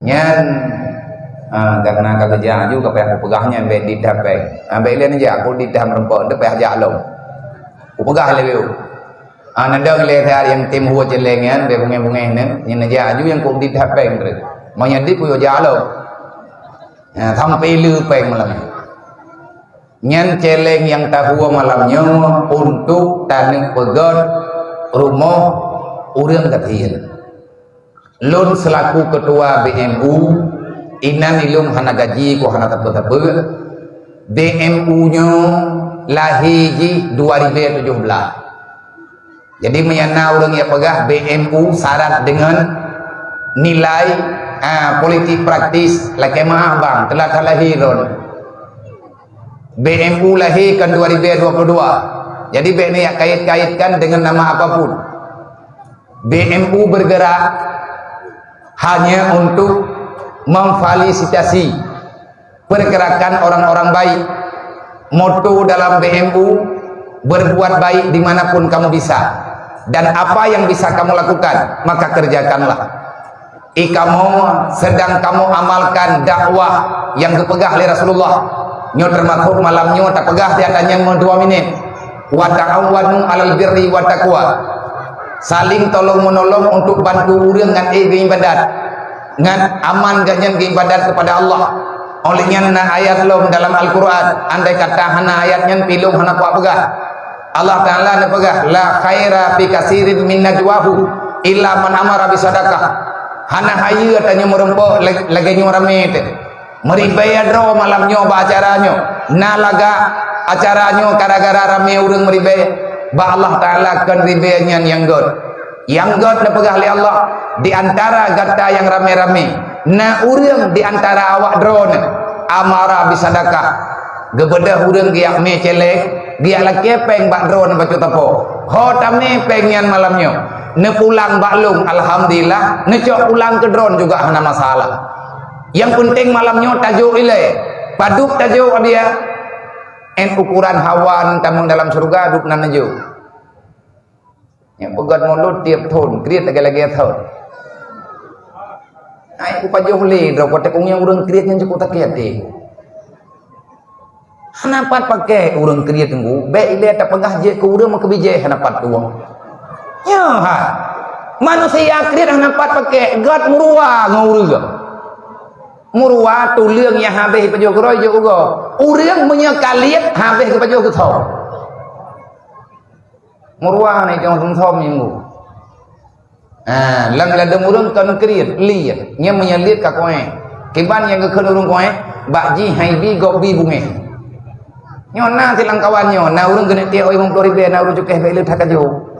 Nyan karena kata jaju kapeh aku pegahnya ambek di dape. Ambek lain aja aku di dah merempok depe aja long. Aku pegah lewe. Nadang le thar yang tim huwa celengan be bunge-bunge ne nyen jaju yang ku di dape ngre. Manya di ku yo jalo. Sampai lu peng malam. Nyan celeng yang tahu malamnya untuk tanah pegon rumah urang katiin. Lun selaku ketua BMU inan ilung hana gaji ko hana tabe-tabe BMU nya lahir 2017. Jadi menyana urang ya pegah BMU syarat dengan nilai politik praktis laki maaf bang telah lahiron. BMU lahir kan 2022. Jadi BMU ya kait-kaitkan dengan nama apapun. BMU bergerak hanya untuk memfasilitasi pergerakan orang-orang baik. Moto dalam BMU, berbuat baik dimanapun kamu bisa, dan apa yang bisa kamu lakukan maka kerjakanlah. Kamu sedang kamu amalkan dakwah yang dipegah oleh Rasulullah. Nyo termasuk malamnya tak pegah tiadanya 2 menit. Wa ta'awanu 'alal birri wa taqwa. Saling tolong menolong untuk bantu urang dengan ibadat, dengan aman ganyan ibadat kepada Allah. Olehnya na ayat lom dalam Al-Quran, andai kata hana ayatnya pilum hana kuat pegah. Allah Ta'ala na pegah la khaira fi katsirin min najwahu illa man amara bi sadaqah. Hana hayu atanya merempok lagi rame te. Meribaya dro malam nyoba acaranya. Na laga acaranya gara-gara rame urang meribaya. Ba Allah Ta'ala kan ribanya yang god na pegah oleh Allah di antara gata yang rame-rame na urang di antara awak drone amara bisadakah gebedah urang giak me celek giak laki peng bak drone baca tepo ho tame pengian malamnya ne pulang baklung alhamdulillah ne cok pulang ke drone juga hana masalah. Yang penting malamnya tajuk ilai paduk tajuk dia ukuran hawan tamu dalam surga duk nan jo. Yang pegat mulut tiap tahun, kriat lagi tahun. Ai ku pajoh le dro kotek yang urang kriat yang cukup tak kiate. Hanapat pakai urang kriat nggu, be ile tak pegah je ke urang mak bijai hanapat tuang. Ya ha. Manusia kriat hanapat pakai gat murua ngurang. Murua tu leung yang habis pajoh kroy jo ugo. Urang menyekaliat habis ke pajoh ke thau. Murwah ni jangan thom minggu. Lang ladang urang kan kriat liat, nya menyelit ka koe. Kiban yang ke urang koe, bakji haibi gobi bunge. Nyo na tilang kawannya, na urang gene tie oi 50.000 na urang cukeh bele thakajo.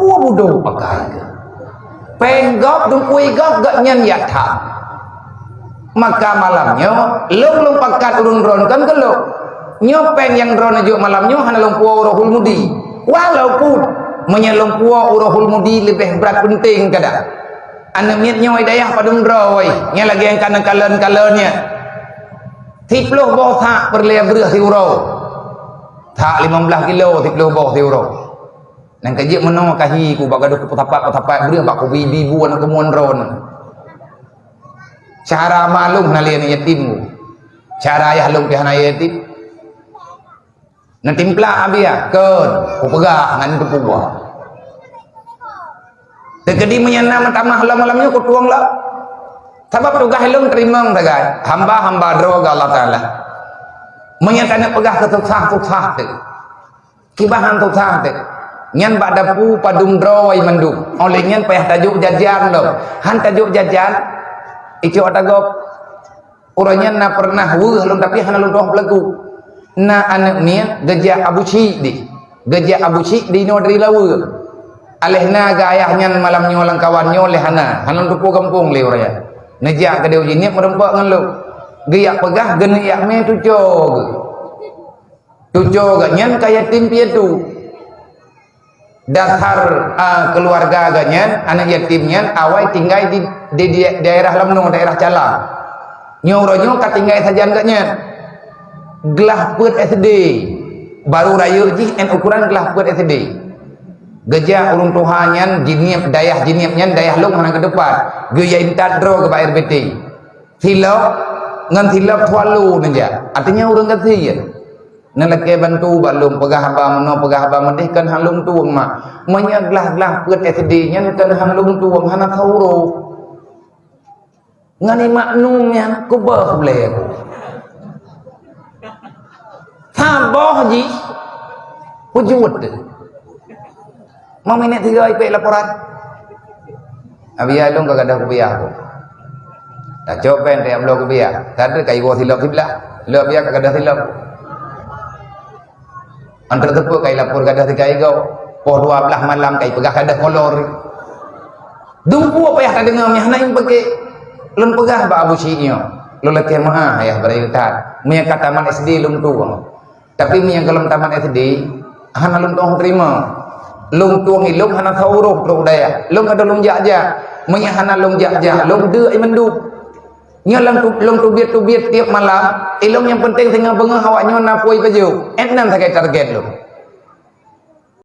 Ua bodoh pakai. Penggop dung kui gop gak nyan ya tha. Maka malamnya long pakat urang ron kan gelo. Nyopeng yang ron ajo malamnya hana long puau rohul mudi. Walaupun menyelong puau urahul mudi lebih berat penting kadang anamit nyoy dayah padung droi nya lagi yang kanan kalen-kalennya tiploh boh tak perlea berah si urau tak 15 kilo tiploh boh si urau nang kajik menong kahi ku bagaduk petapak berah bak ku bibu anak kemuan ron cara malum nalian yatim cara ayah lung pihana yatim nanti timpla abia kan ku pegah ngan tu puah tegedi menyana tamah malamnya ku tuang lah sebab tugah helung terima tagai hamba droga Allah Taala menyatana pegah ketusah te kibahan tusah te nyan bak dapu padung droi manduk oleh nyan payah tajuk jajan lo han tajuk jajan ijo atagop uranya na pernah weuh lum tapi hana lum doh pelagu na anak ni gejak Abu Cik di nodri lawa alehna gayahnya malamnya orang kawannya lehana hanon tupu kampung le oraya nejak ke dia ujinya merempak ngan lu giyak pegah geni yak me tujo ganyan kaya tim piatu dasar keluarga ganyan anak yatimnya awai tinggal di daerah lamno daerah Cala nyuronyo katinggal saja ganyan gelah put SD baru raya ji en ukuran gelah put SD Gejak urung tuhannya jinniap dayah long mana ke depan. Gaya intadro ke air beti. Tilap ngan tilap tualu nja. Artinya urang ketian. Nalake bantu balum pegah haba mano pegah haba medih kan halung tuang mak. Menyaglah pet SD-nya kan halung tuang hana tauro. Ngani maknumnya ku bah boleh aku. Taboh ji. Wujud. Mau minit 3 IP laporan. Abia long kagak ada kubiah aku. Dah copen dia belum kubiah. Tadi kai gua silap siblah. Lo biar kagak ada silap. Antar tepuk kai lapor kagak ada kai gau. Pukul 12 malam kai pegah kada kolor. Dumpu apa ya kada ngam yang naik pakai lon pegah ba abu syi'nya. Lo leke mah ya berikat. Mia kata taman SD lum tuang. Tapi mia kalau taman SD hana lum tuang terima. Lung tuang ilung hana thauruh pro daya lung ada lung jaja menya hana lung jaja lung de ai mendu nya lung tu biet tiap malam ilung yang penting tengah bengah awaknya napoi baju enam sakai target lu